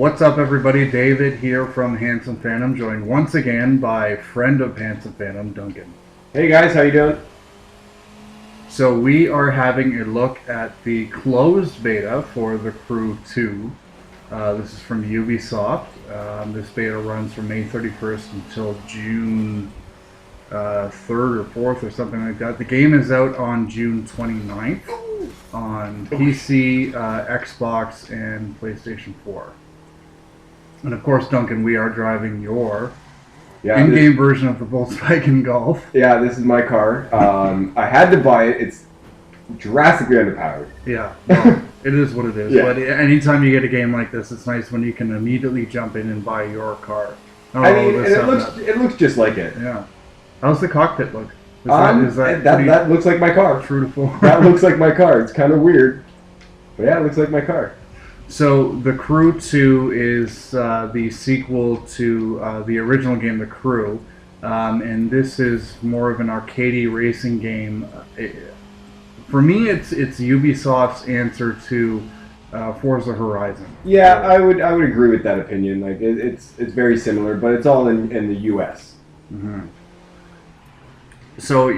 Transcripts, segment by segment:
What's up, everybody? David here from Handsome Phantom, joined once again by friend of Handsome Phantom, Duncan. Hey guys, how you doing? So we are having a look at the closed beta for The Crew 2. This is from Ubisoft. This beta runs from May 31st until June 3rd or 4th or something like that. The game is out on June 29th on PC, Xbox, and PlayStation 4. And of course, Duncan, we are driving your in-game version of the Volkswagen Golf. Yeah, this is my car. I had to buy it. It's drastically underpowered. Yeah, well, it is what it is. Yeah. But anytime you get a game like this, it's nice when you can immediately jump in and buy your car. I mean, and it looks just like it. Yeah. How's the cockpit look? That looks like my car. True to form? That looks like my car. It's kind of weird, but yeah, it looks like my car. So, The Crew 2 is the sequel to the original game, The Crew, and this is more of an arcadey racing game. For me, it's Ubisoft's answer to Forza Horizon. Yeah, I would agree with that opinion. Like it's very similar, but it's all in the U.S. Mm-hmm. So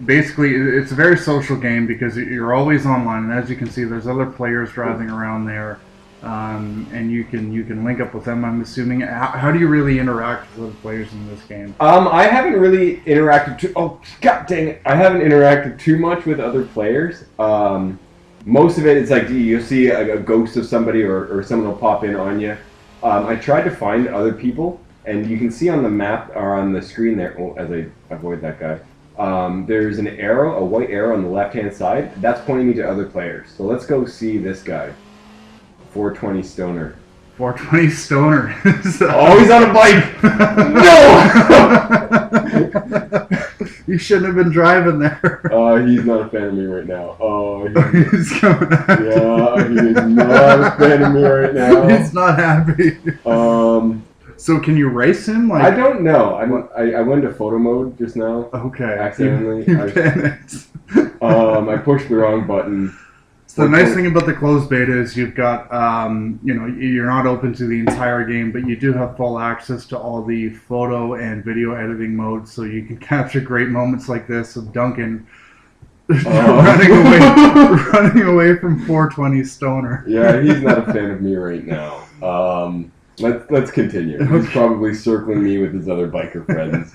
basically, it's a very social game because you're always online, and as you can see, there's other players driving around there. And you can link up with them. I'm assuming. How do you really interact with other players in this game? I haven't really interacted god dang it! I haven't interacted too much with other players. Most of it is like you'll see a ghost of somebody or someone will pop in on you. I tried to find other people, and you can see on the map or on the screen there. Oh, as I avoid that guy. There's an arrow, a white arrow on the left-hand side. That's pointing me to other players. So let's go see this guy. 420 Stoner. 420 Stoner. Always on a bike. No. You shouldn't have been driving there. He's not a fan of me right now. He's coming after he is not a fan of me right now. He's not happy. So can you race him? Like I don't know. I went into photo mode just now. Okay. Accidentally. You panicked. I pushed the wrong button. So the nice thing about the closed beta is you've got, you're not open to the entire game, but you do have full access to all the photo and video editing modes, so you can capture great moments like this of Duncan running away from 420 Stoner. Yeah, he's not a fan of me right now. Let's continue. He's probably circling me with his other biker friends.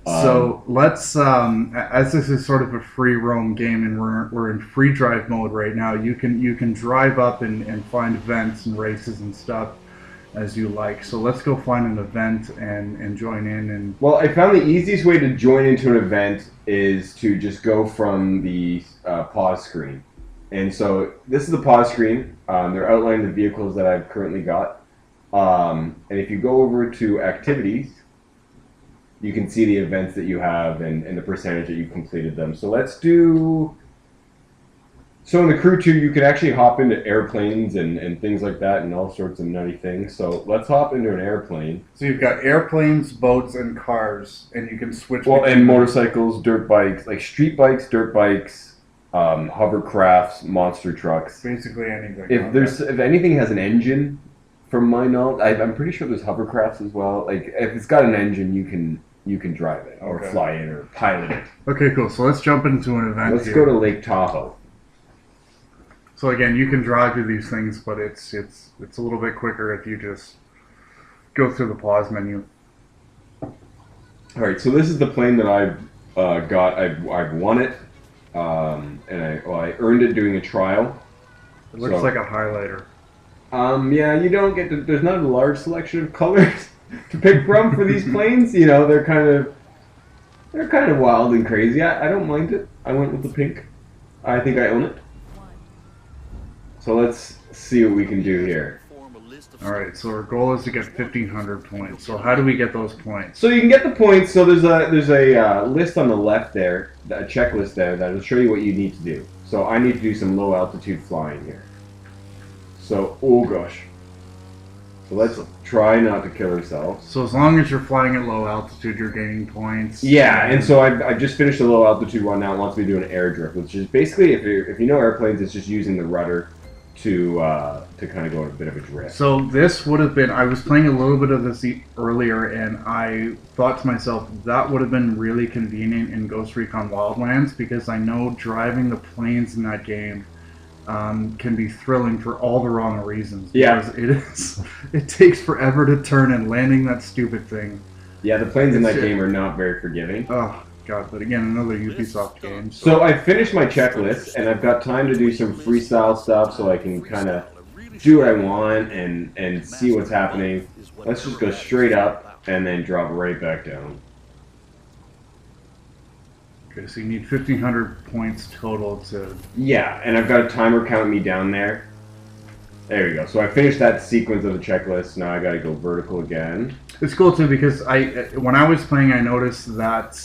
So let's, as this is sort of a free roam game and we're in free drive mode right now, you can drive up and find events and races and stuff as you like. So let's go find an event and join in. And well, I found the easiest way to join into an event is to just go from the pause screen. And so this is the pause screen. They're outlining the vehicles that I've currently got. And if you go over to activities, you can see the events that you have and the percentage that you completed them. So let's do... So in The Crew 2, you can actually hop into airplanes and things like that and all sorts of nutty things. So let's hop into an airplane. So you've got airplanes, boats, and cars, and you can switch... Well, and motorcycles, dirt bikes, like street bikes, dirt bikes, hovercrafts, monster trucks. Basically anything. If anything has an engine, from my knowledge, I'm pretty sure there's hovercrafts as well. Like if it's got an engine, you can drive it or fly it or pilot it. Okay, cool. So let's jump into an event. Let's go to Lake Tahoe. So again, you can drive to these things, but it's a little bit quicker if you just go through the pause menu. All right, so this is the plane that I've got. I've won it, and I earned it doing a trial. It looks like a highlighter. Yeah, you don't get to, there's not a large selection of colors to pick from for these planes. You know, they're kind of wild and crazy. I don't mind it. I went with the pink. I think I own it. So let's see what we can do here. Alright, so our goal is to get 1,500 points. So how do we get those points? So you can get the points. So there's a list on the left there, a checklist there that'll show you what you need to do. So I need to do some low altitude flying here. So, oh gosh. So let's try not to kill ourselves. So as long as you're flying at low altitude, you're gaining points. Yeah, and so I've just finished a low altitude one now. It wants me to do an air drift, which is basically, if you know airplanes, it's just using the rudder to kind of go in a bit of a drift. So this would have been, I was playing a little bit of this earlier, and I thought to myself, that would have been really convenient in Ghost Recon Wildlands, because I know driving the planes in that game can be thrilling for all the wrong reasons. Yeah. Because it takes forever to turn, and landing that stupid thing. Yeah, the planes in that game are not very forgiving. Oh, God, but again, another Ubisoft game. So I finished my checklist, and I've got time to do some freestyle stuff so I can kind of do what I want and see what's happening. Let's just go straight up and then drop right back down. Okay, so you need 1,500 points total to... Yeah, and I've got a timer counting me down there. There we go. So I finished that sequence of the checklist. Now I got to go vertical again. It's cool too, because when I was playing, I noticed that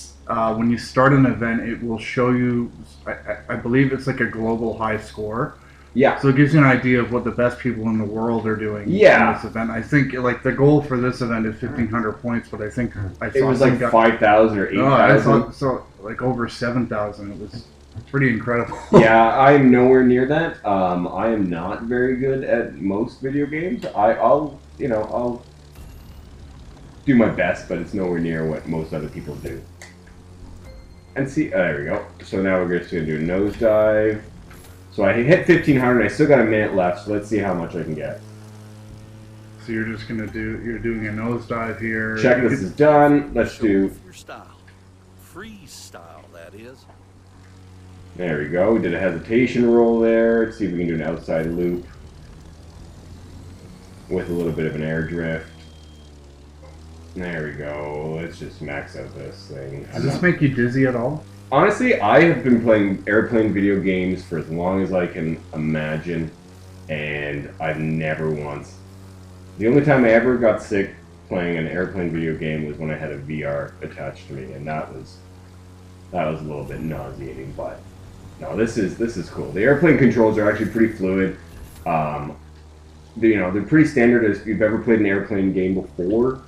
when you start an event, it will show you, I believe it's like a global high score. Yeah. So it gives you an idea of what the best people in the world are doing in this event. I think like the goal for this event is 1,500 points, but I think I saw it was like 5,000 or 8,000. Oh, I saw like over 7,000. It was pretty incredible. Yeah, I am nowhere near that. I am not very good at most video games. I'll do my best, but it's nowhere near what most other people do. And see, there we go. So now we're just going to do a nosedive. So I hit 1,500. I still got a minute left, so let's see how much I can get. So you're just going to you're doing a nosedive here. Checklist is done. Let's do... Your style. Freestyle, that is. There we go. We did a hesitation roll there. Let's see if we can do an outside loop with a little bit of an air drift. There we go. Let's just max out this thing. Does this make you dizzy at all? Honestly, I have been playing airplane video games for as long as I can imagine, and I've never once... The only time I ever got sick playing an airplane video game was when I had a VR attached to me, and that was a little bit nauseating, but no, this is cool. The airplane controls are actually pretty fluid. They're pretty standard as if you've ever played an airplane game before.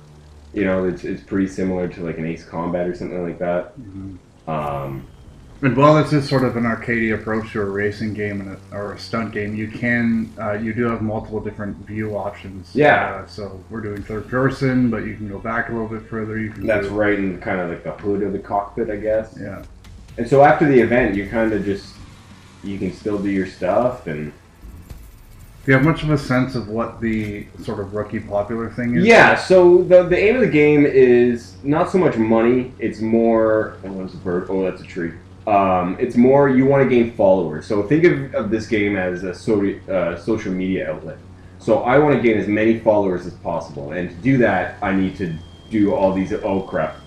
It's pretty similar to like an Ace Combat or something like that. Mm-hmm. And while this is sort of an arcade approach to a racing game or a stunt game, you do have multiple different view options. Yeah. So we're doing third person, but you can go back a little bit further. That's right in kind of like the hood of the cockpit, I guess. Yeah. And so after the event, you kind of you can still do your stuff. And do you have much of a sense of what the sort of rookie popular thing is? Yeah, so the aim of the game is not so much money, it's more... Oh, that's a bird. Oh, that's a tree. It's more you want to gain followers. So think of this game as a social media outlet. So I want to gain as many followers as possible. And to do that, I need to do all these... Oh, crap.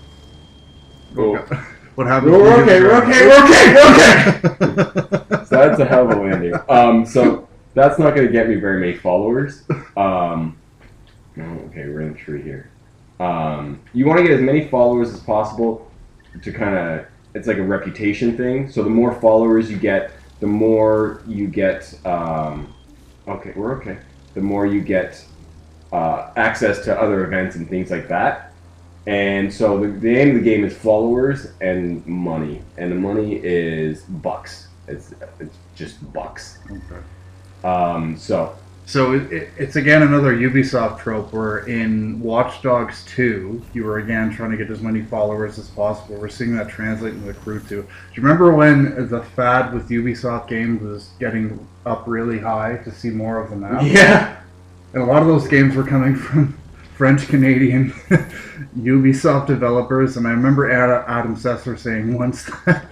Oh. What happened? We're okay. So that's a hell of a landing. So... That's not going to get me very many followers. Okay, we're in the tree here. You want to get as many followers as possible to kind of... It's like a reputation thing. So the more followers you get, the more you get... okay, we're okay. The more you get access to other events and things like that. And so the aim of the game is followers and money. And the money is bucks. It's just bucks. Okay. So it's again another Ubisoft trope where in Watch Dogs 2, you were again trying to get as many followers as possible. We're seeing that translate into the Crew 2. Do you remember when the fad with Ubisoft games was getting up really high to see more of the map? Yeah. And a lot of those games were coming from French-Canadian Ubisoft developers, and I remember Adam Sessler saying once that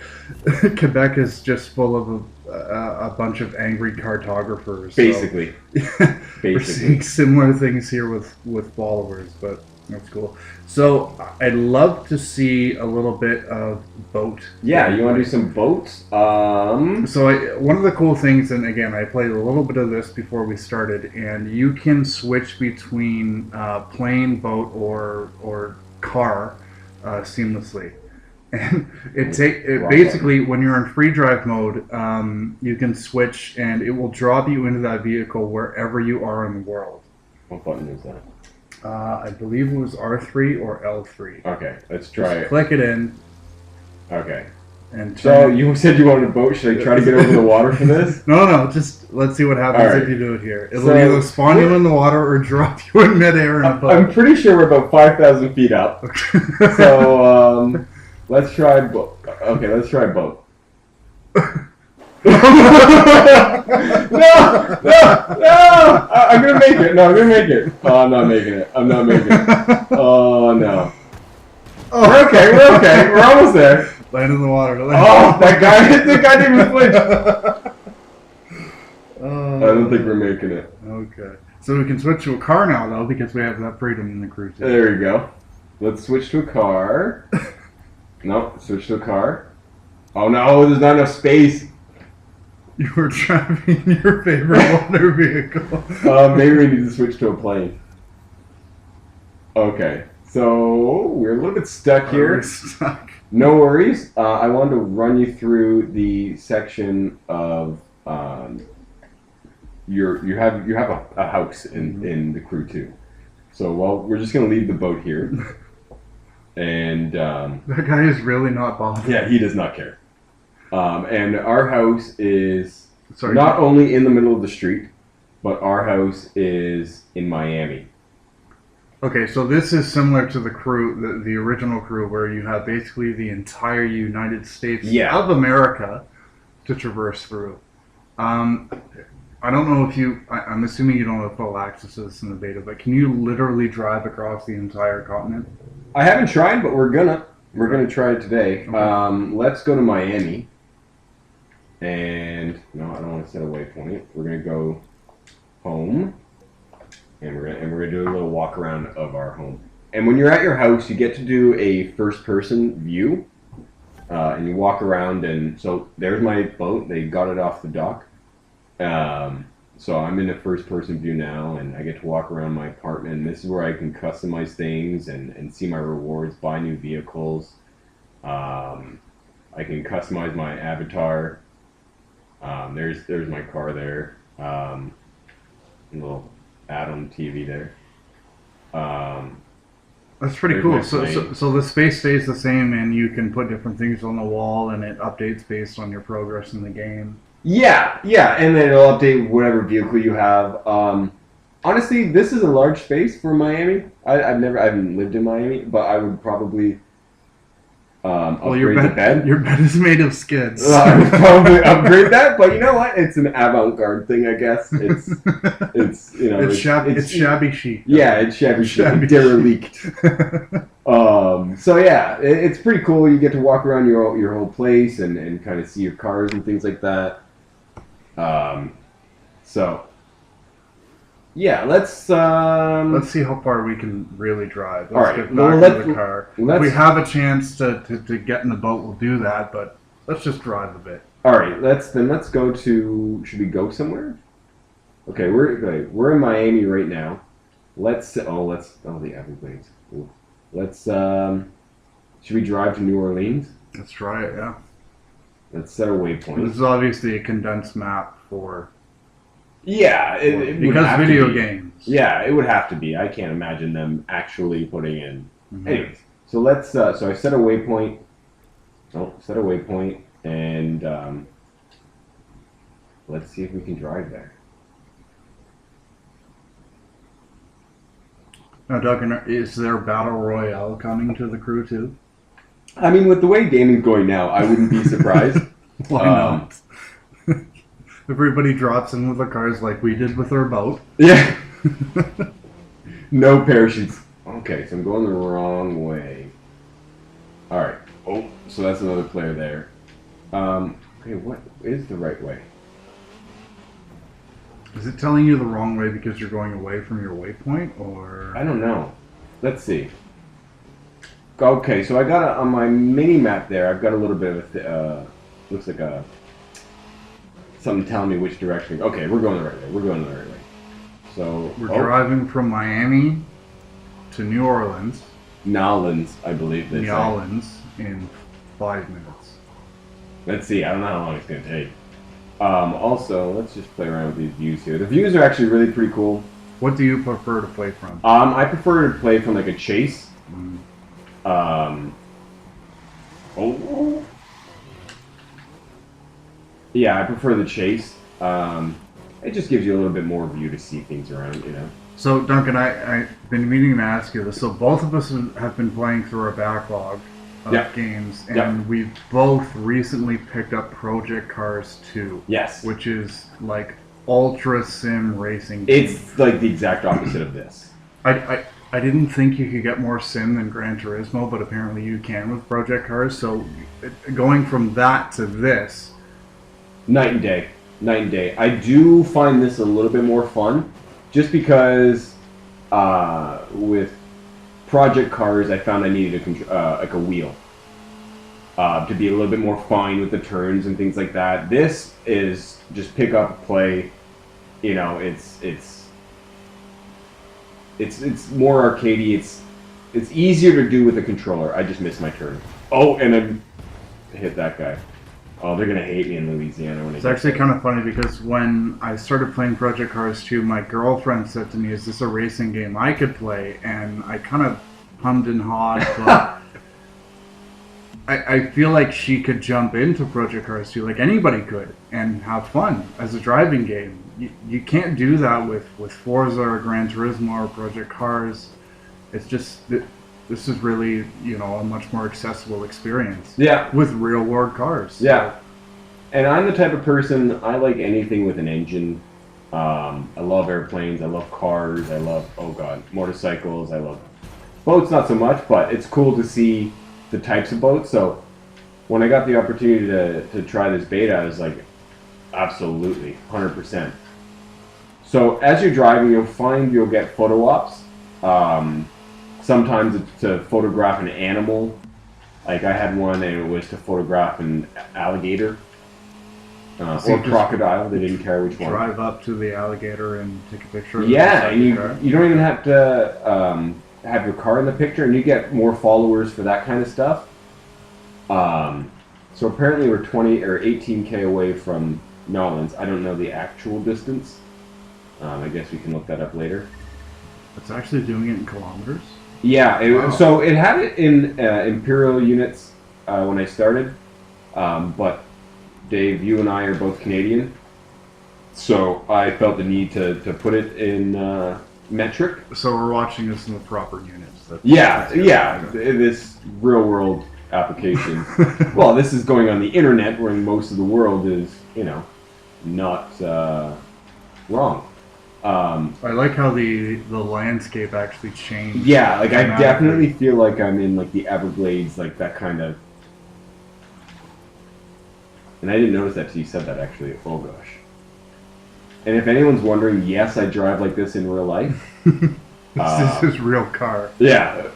Quebec is just full of a bunch of angry cartographers. Basically. So, we're seeing similar things here with followers, but that's cool. So I'd love to see a little bit of boat. Yeah, you want to do some boats? So one of the cool things, and again, I played a little bit of this before we started, and you can switch between plane, boat, or car seamlessly. And basically, when you're in free drive mode, you can switch, and it will drop you into that vehicle wherever you are in the world. What button is that? I believe it was R3 or L3. Okay, let's try it. Click it in. Okay. And So you said you wanted a boat. Should I try to get over the water for this? no, just let's see what happens Alright. if you do it here. It'll So- either spawn you in the water or drop you in midair in a boat. I'm pretty sure we're about 5,000 feet up. So let's try boat. Okay, let's try boat. No! I'm gonna make it. No, I'm gonna make it. Oh, I'm not making it. I'm not making it. Oh no. We're okay. We're okay. We're almost there. Land in the water. Oh, that guy didn't even flinch. Oh. I don't think we're making it. Okay. So we can switch to a car now, though, because we have that freedom in the crew too. There we go. Let's switch to a car. No, switch to a car. Oh no, there's not enough space. You were driving your favorite water vehicle. Maybe we need to switch to a plane. Okay, so we're a little bit stuck here. We're stuck. No worries. I wanted to run you through the section of you have a house in the crew too. So we're just gonna leave the boat here, and That guy is really not bothered. yeah, he does not care. And our house is Sorry. not only in the middle of the street, but our house is in Miami. Okay, so this is similar to the crew, the original crew, where you have basically the entire United States Yeah. of America to traverse through. I don't know if I'm assuming you don't have full access to this in the beta, but can you literally drive across the entire continent? I haven't tried, but we're gonna try it today. Okay. Let's go to Miami. And no, I don't want to set a waypoint. We're gonna go home, and we're gonna do a little walk around of our home. And when you're at your house, you get to do a first person view, and you walk around. And so there's my boat. They got it off the dock. So I'm in a first person view now, and I get to walk around my apartment. And this is where I can customize things and see my rewards, buy new vehicles. I can customize my avatar. There's my car there. A little ad on the TV there. That's pretty There's cool. my So plane. the space stays the same, and you can put different things on the wall, and it updates based on your progress in the game. Yeah, and then it'll update whatever vehicle you have. Honestly, this is a large space for Miami. I haven't lived in Miami, but I would probably upgrade the bed. Your bed is made of skids. I would probably upgrade that, but you know what? It's an avant-garde thing, I guess. It's you know It's shabby chic. Yeah, it's shabby Shabby derelict. So yeah, it's pretty cool. You get to walk around your whole place and kind of see your cars and things like that. So yeah, let's see how far we can really drive. All Let's right, get well, back to the car. If let's- we have a chance to get in the boat, we'll do that. But let's just drive a bit. all right. Let's go to. Should we go somewhere? Okay, we're in Miami right now. The Everglades. Ooh. Let's should we drive to New Orleans? Let's try it. Yeah. Let's set a This waypoint. is obviously a condensed map for Yeah, it would because have to video be. games. Yeah, it would have to be. I can't imagine them actually putting in. Mhm. Anyways, so let's. So I set a waypoint. Set a waypoint, and let's see if we can drive there. Now, Duncan, is there battle royale coming to the crew too? I mean, with the way gaming's going now, I wouldn't be surprised. Why not? Everybody drops in with the cars like we did with our boat. Yeah. No parachutes. Okay, so I'm going the wrong way. All right. Oh, so that's another player there. Okay, what is the right way? Is it telling you the wrong way because you're going away from your waypoint, or? I don't know. Let's see. Okay, so I got on my mini map there. I've got a little bit of looks like a something telling me which direction. Okay, we're going the right way. We're going the right way. So We're driving from Miami to New Orleans, Nolans, I believe they New say. Orleans, in 5 minutes. Let's see. I don't know how long it's going to take. Also, let's just play around with these views here. The views are actually really pretty cool. What do you prefer to play from? I prefer to play from like a chase. Mm. Oh, Yeah, I prefer the chase. It just gives you a little bit more view to see things around, you know. So, Duncan, I've been meaning to ask you this. So, both of us have been playing through our backlog of Yeah. games, and Yeah. we've both recently picked up Project Cars 2, Yes. which is like ultra sim racing. game. It's like the exact opposite of this. I didn't think you could get more sim than Gran Turismo, but apparently you can with Project Cars. So, going from that to this, Night and day. Night and day. I do find this a little bit more fun, just because with Project Cars, I found I needed like a wheel to be a little bit more fine with the turns and things like that. This is just pick up, play. You know, it's more arcadey. It's easier to do with a controller. I just missed my turn. Oh, and I hit that guy. Oh, they're gonna hate me in Louisiana when it's actually kind of funny because when I started playing Project Cars 2, my girlfriend said to me, "Is this a racing game I could play?" And I kind of hummed and hawed, but I feel like she could jump into Project Cars 2, like anybody could, and have fun as a driving game. You can't do that with Forza or Gran Turismo or Project Cars. It's just this is really, you know, a much more accessible experience. Yeah. With real world cars. Yeah. And I'm the type of person, I like anything with an engine. I love airplanes, I love cars, I love, oh god, motorcycles, I love boats, not so much, but it's cool to see the types of boats. So when I got the opportunity to try this beta, I was like, absolutely, 100%. So as you're driving, you'll get photo ops. Sometimes it's to photograph an animal. Like I had one, and it was to photograph an alligator So or you just crocodile. They didn't care which one. drive up to the alligator and take a picture of it Yeah, inside and the you car. don't even have to have your car in the picture, and you get more followers for that kind of stuff. So apparently we're 20 or 18K away from Nolens. I don't know the actual distance. I guess we can look that up later. It's actually doing it in kilometers. Yeah, Wow. so it had it in imperial units when I started, but Dave, you and I are both Canadian, so I felt the need to put it in metric. So we're watching this in the proper units. Yeah, good. yeah, this real world application. Well, this is going on the internet where most of the world is, you know, not wrong. I like how the landscape actually changed. Yeah, like I dramatically. definitely feel like I'm in like the Everglades, like that kind of. And I didn't notice that till you said that actually. Oh gosh. And if anyone's wondering, yes, I drive like this in real life. This is real car. Yeah.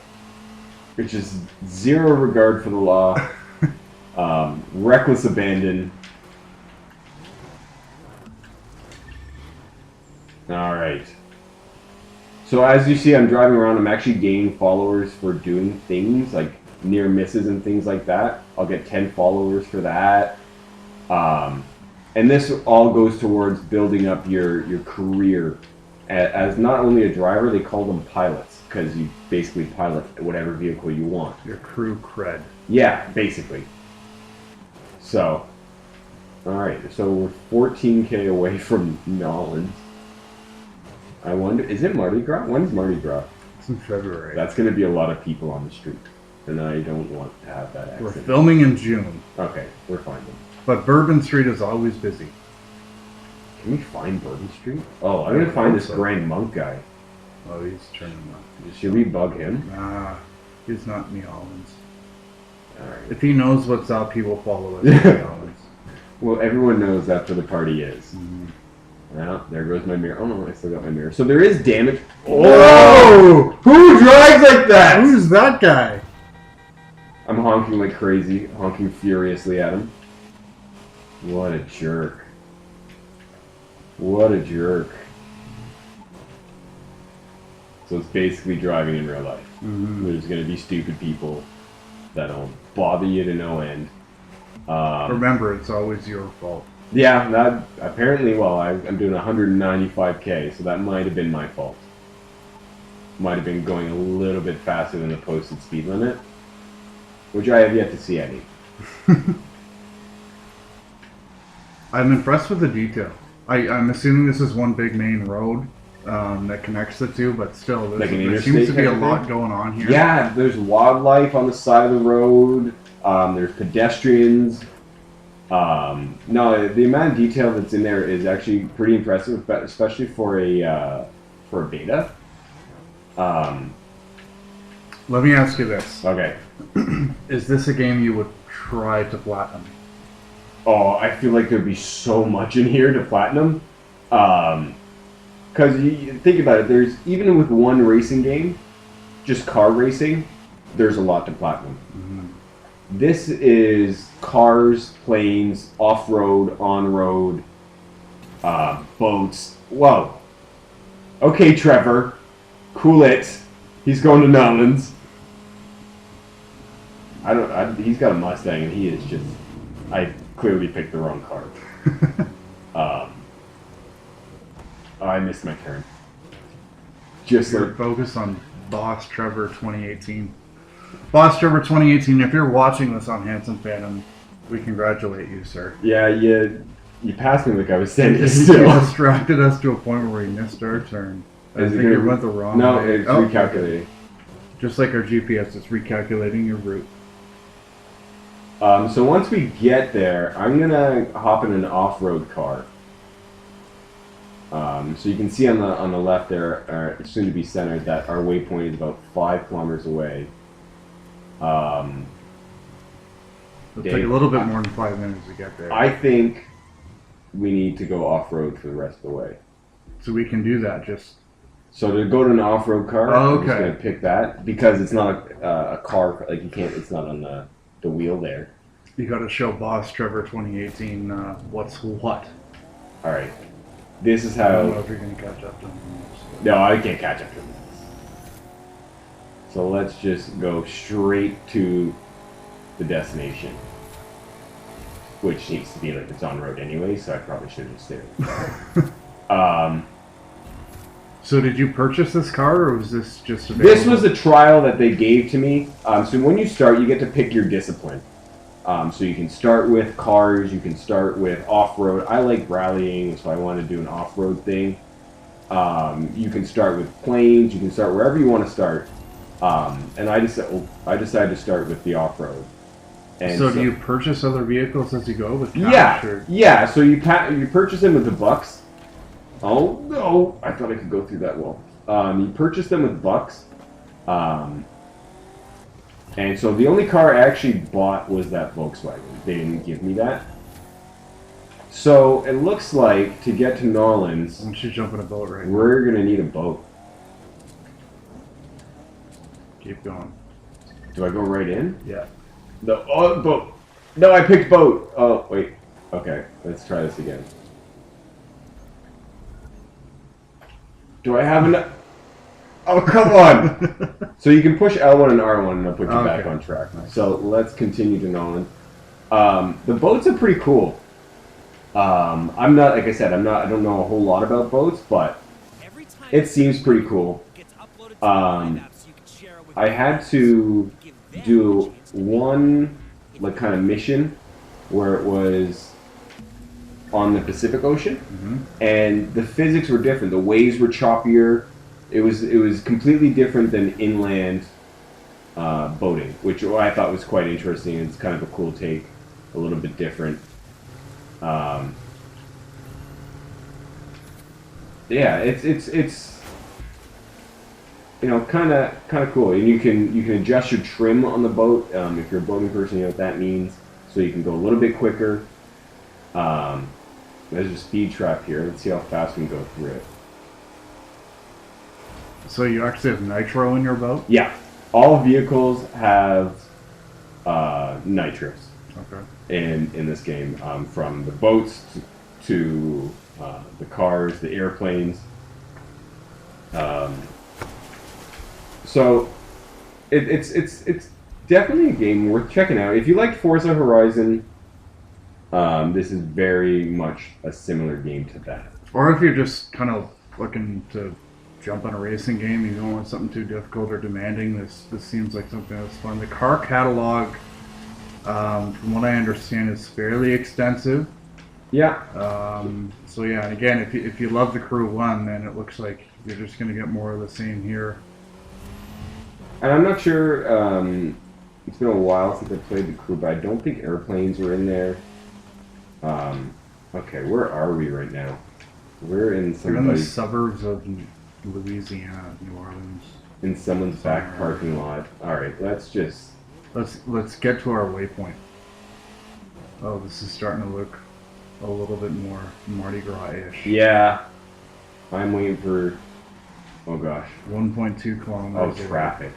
Which is zero regard for the law, reckless abandon. All right. So as you see, I'm driving around. I'm actually gaining followers for doing things like near misses and things like that. I'll get 10 followers for that. And this all goes towards building up your career as not only a driver. They call them pilots because you basically pilot whatever vehicle you want. Your crew cred. Yeah, basically. So, all right. So we're 14K away from Nolens. I wonder, is it Mardi Gras? When's Mardi Gras? It's in February. That's going to be a lot of people on the street, and I don't want to have that We're accident. filming in June, Okay, we're fine then. but Bourbon Street is always busy. Can we find Bourbon Street? Oh, I'm I going to find hope this so. Grand Monk guy. Oh, he's turning left. Should we bug him? Nah, he's not New Orleans. All right. If he knows what's up, he will follow us. to New Orleans. Well, everyone knows that's where the party is. Mhm. Well, there goes my mirror. Oh no, I still got my mirror. So there is damage. Whoa! Who drives like that? Who's that guy? I'm honking like crazy, honking furiously at him. What a jerk. What a jerk. So it's basically driving in real life. Mhm. There's going to be stupid people that'll bother you to no end. Remember, it's always your fault. Yeah, that apparently, well, I'm doing 195K, so that might have been my fault. Might have been going a little bit faster than the posted speed limit, which I have yet to see any. I'm impressed with the detail. I'm assuming this is one big main road that connects the two, but still, Like an there interstate seems to be a kind of lot thing? going on here. Yeah, there's wildlife on the side of the road. There's pedestrians. No, the amount of detail that's in there is actually pretty impressive, but especially for a beta. Let me ask you this: Okay. is this a game you would try to platinum? Oh, I feel like there'd be so much in here to platinum. Because you think about it, there's even with one racing game, just car racing, there's a lot to platinum. This is cars, planes, off-road, on-road, boats. Whoa. Okay, Trevor. Cool it. He's going to Nolans. He's got a Mustang, and he is just... I clearly picked the wrong car. I missed my turn. Just You're like... focused on Boss Trevor 2018. Boss Trevor 2018, if you're watching this on Hanson Phantom, we congratulate you, sir. Yeah, you passed me like I was standing You still. distracted us to a point where we missed our turn. I Is it think gonna you went the wrong No, way. it's Oh, recalculating. just like our GPS, it's recalculating your route. So once we get there, I'm gonna hop in an off-road car. So you can see on the left there, soon to be centered, that our waypoint is about 5 kilometers away. It'll take Dave, a little bit more than 5 minutes to get there. I think we need to go off-road for the rest of the way. So we can do that. Just So to go to an off-road car, Oh, I'm just okay. gonna pick that because it's not a car. Like you can't. It's not on the wheel there. you got to show Boss Trevor 2018 what's what. All right. This is I don't know how. if you're gonna catch up to him. No, I can't catch up to this. So let's just go straight to the destination, which needs to be like it's on road anyway. So I probably should have stayed. So did you purchase this car, or was this just available? This was a trial that they gave to me. So when you start, you get to pick your discipline. So you can start with cars, you can start with off-road. I like rallying, so I want to do an off-road thing. You can start with planes, you can start wherever you want to start. And I decided to start with the off-road. And So do you purchase other vehicles as you go with cash? Yeah, Or? yeah. So you purchase them with the bucks. Oh no! I thought I could go through that wall. You purchase them with bucks. And so the only car I actually bought was that Volkswagen. They didn't give me that. So it looks like to get to Nolans, Why don't you jump in a boat right now? we're gonna need a boat. Keep going. Do I go right in? Yeah. Boat. No, I picked boat. Oh wait. Okay, let's try this again. Do I have enough? Oh, come on! So you can push L1 and R1 and it'll put you back Okay. on track. Nice. So let's continue to Nolan. The boats are pretty cool. I'm not, like I said, I don't know a whole lot about boats, but it seems pretty cool. I had to do one, like, kind of mission where it was on the Pacific Ocean, and the physics were different. The waves were choppier. It was completely different than inland boating, which I thought was quite interesting. It's kind of a cool take, a little bit different. Yeah, it's you know kind of cool, and you can adjust your trim on the boat if you're a boating person. You know what that means, so you can go a little bit quicker. There's a speed trap here. Let's see how fast we can go through it. So you actually have nitro in your boat? Yeah, all vehicles have nitrous Okay. in this game, from the boats to the cars, the airplanes. So it's definitely a game worth checking out. If you liked Forza Horizon, this is very much a similar game to that. Or if you're just kind of looking to jump on a racing game, you don't want something too difficult or demanding, this seems like something that's fun. The car catalog, from what I understand, is fairly extensive. Yeah. So yeah, and again, if you love the Crew 1, then it looks like you're just going to get more of the same here. And I'm not sure, it's been a while since I played the Crew, but I don't think airplanes were in there. Okay, where are we right now? We're in You're in the somebody's, suburbs of Louisiana, New Orleans. in someone's back parking lot. Alright, let's just... Let's get to our waypoint. Oh, this is starting to look a little bit more Mardi Gras-ish. Yeah. I'm waiting for... Oh gosh. 1.2 Oh, kilometers. away. traffic.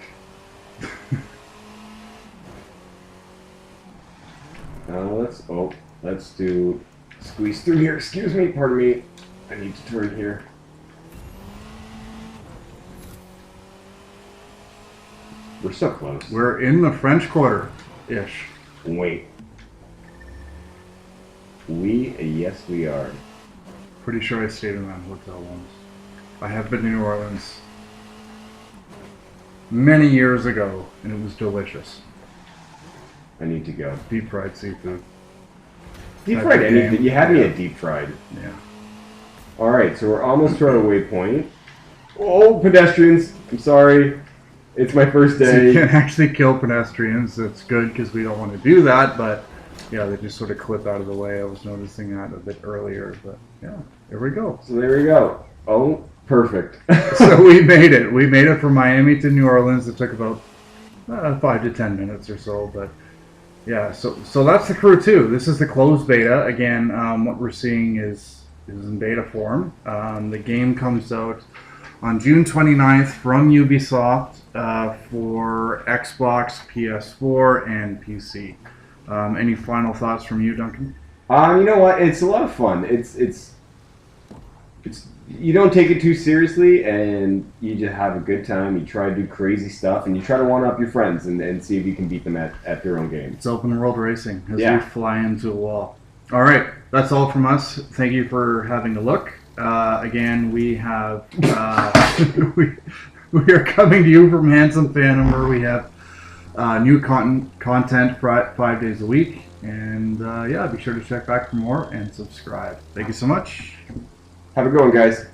Let's do... Squeeze through here. Excuse me, pardon me. I need to turn here. We're so close. We're in the French Quarter-ish. Wait. Yes, we are. Pretty sure I stayed in that hotel once. I have been to New Orleans many years ago, and it was delicious. I need to go. Deep fried seafood. Deep That's fried the anything. game. You had me Yeah. at deep fried. Yeah. Alright, so we're almost to our waypoint. Oh, pedestrians. I'm sorry. It's my first So you day. can actually kill pedestrians. That's good because we don't want to do that, but yeah, they just sort of clip out of the way. I was noticing that a bit earlier, but yeah, there we go. So there we go. Oh, perfect. So we made it. We made it from Miami to New Orleans. It took about 5 to 10 minutes or so, but yeah. So that's the Crew 2. This is the closed beta. Again, what we're seeing is in beta form. The game comes out on June 29th from Ubisoft for Xbox, PS4, and PC. Any final thoughts from you, Duncan? You know what? It's a lot of fun. It's you don't take it too seriously, and you just have a good time. You try to do crazy stuff, and you try to one up your friends and see if you can beat them at their own game. It's open world racing as Yeah. we fly into a wall. All right, that's all from us. Thank you for having a look. Again, we have we are coming to you from Handsome Phantom, where we have new content 5 days a week. And yeah, be sure to check back for more and subscribe. Thank you so much. Have a good one, guys.